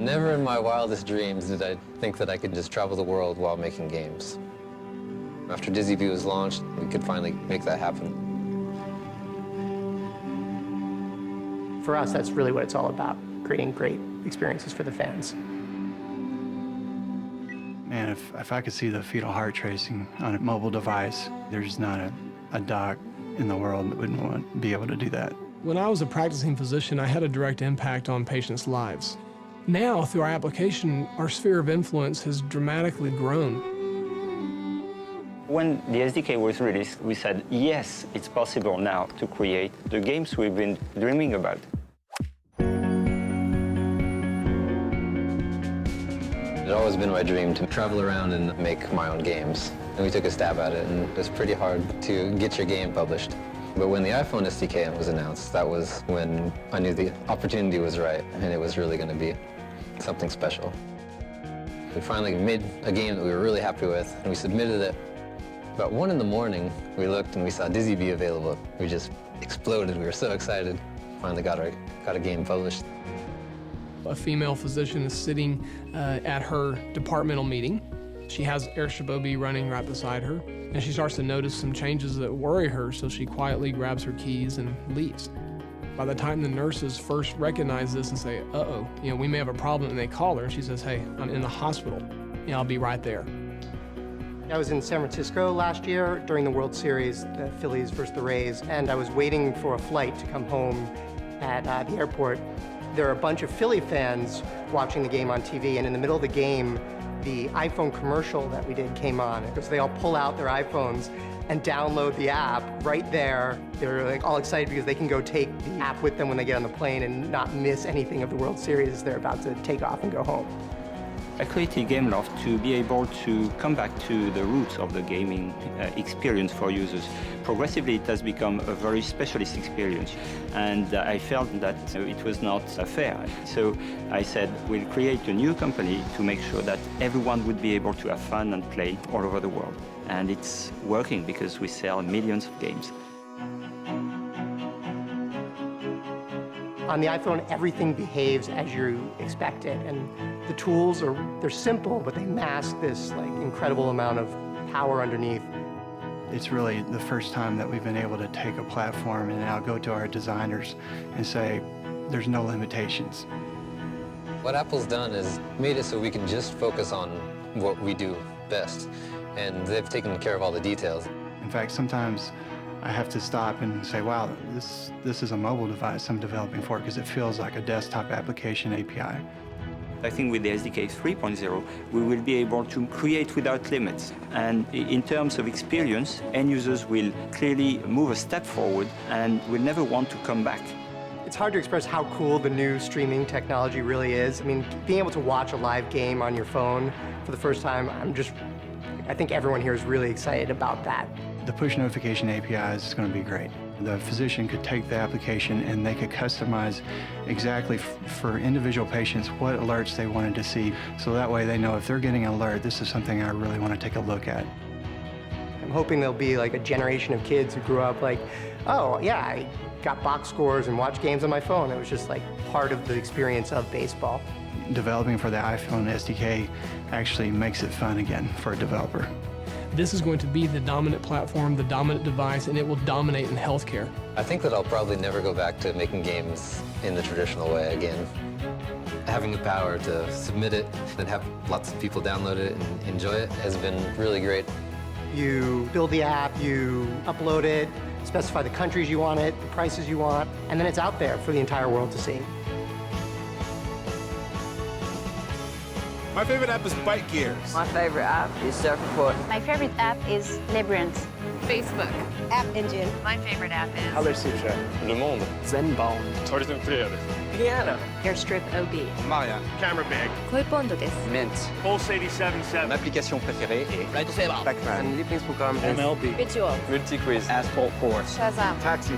Never in my wildest dreams did I think that I could just travel the world while making games. After DizzyView was launched, we could finally make that happen. For us, that's really what it's all about, creating great experiences for the fans. Man, if I could see the fetal heart tracing on a mobile device, there's not a doc in the world that wouldn't want to be able to do that. When I was a practicing physician, I had a direct impact on patients' lives. Now, through our application, our sphere of influence has dramatically grown. When the SDK was released, we said, yes, it's possible now to create the games we've been dreaming about. It's always been my dream to travel around and make my own games. And we took a stab at it, and it was pretty hard to get your game published. But when the iPhone SDK was announced, that was when I knew the opportunity was right, and it was really going to be something special. We finally made a game that we were really happy with, and we submitted it. About 1 in the morning, we looked and we saw DizzyView available. We just exploded. We were so excited. Finally got a game published. A female physician is sitting at her departmental meeting. She has Airship OB running right beside her, and she starts to notice some changes that worry her, so she quietly grabs her keys and leaves. By the time the nurses first recognize this and say, uh-oh, we may have a problem, and they call her, and she says, hey, I'm in the hospital. I'll be right there. I was in San Francisco last year during the World Series, the Phillies versus the Rays, and I was waiting for a flight to come home at the airport. There are a bunch of Philly fans watching the game on TV, and in the middle of the game, the iPhone commercial that we did came on. So they all pull out their iPhones and download the app right there. They're like all excited because they can go take the app with them when they get on the plane and not miss anything of the World Series. They're about to take off and go home. I created Gameloft to be able to come back to the roots of the gaming experience for users. Progressively, it has become a very specialist experience, and I felt that it was not fair. So I said, we'll create a new company to make sure that everyone would be able to have fun and play all over the world. And it's working because we sell millions of games. On the iPhone, everything behaves as you expect it, and the tools they're simple, but they mask this incredible amount of power underneath. It's really the first time that we've been able to take a platform and now go to our designers and say, there's no limitations. What Apple's done is made it so we can just focus on what we do best, and they've taken care of all the details. In fact, sometimes I have to stop and say, wow, this is a mobile device I'm developing for it, because it feels like a desktop application API. I think with the SDK 3.0, we will be able to create without limits. And in terms of experience, end users will clearly move a step forward and will never want to come back. It's hard to express how cool the new streaming technology really is. I mean, being able to watch a live game on your phone for the first time, I think everyone here is really excited about that. The push notification API is going to be great. The physician could take the application and they could customize exactly for individual patients what alerts they wanted to see. So that way they know if they're getting an alert, this is something I really want to take a look at. I'm hoping there'll be like a generation of kids who grew up like, oh yeah, I got box scores and watched games on my phone. It was just like part of the experience of baseball. Developing for the iPhone SDK actually makes it fun again for a developer. This is going to be the dominant platform, the dominant device, and it will dominate in healthcare. I think that I'll probably never go back to making games in the traditional way again. Having the power to submit it and have lots of people download it and enjoy it has been really great. You build the app, you upload it, specify the countries you want it, the prices you want, and then it's out there for the entire world to see. My favorite app is Bike Gears. My favorite app is Surf Report. My favorite app is Labyrinth. Facebook. App Engine. My favorite app is Allersutra. Le Monde. Zenbound. Horizon 3. Piano. Airstrip OB. Maria. Camera Bag. Mint. Pulse 87.7. Mon application préférée est Pac-Man. Mein Lieblingsprogramm ist MLB. Visual. Multiquiz. Asphalt Force. Shazam. Taxi.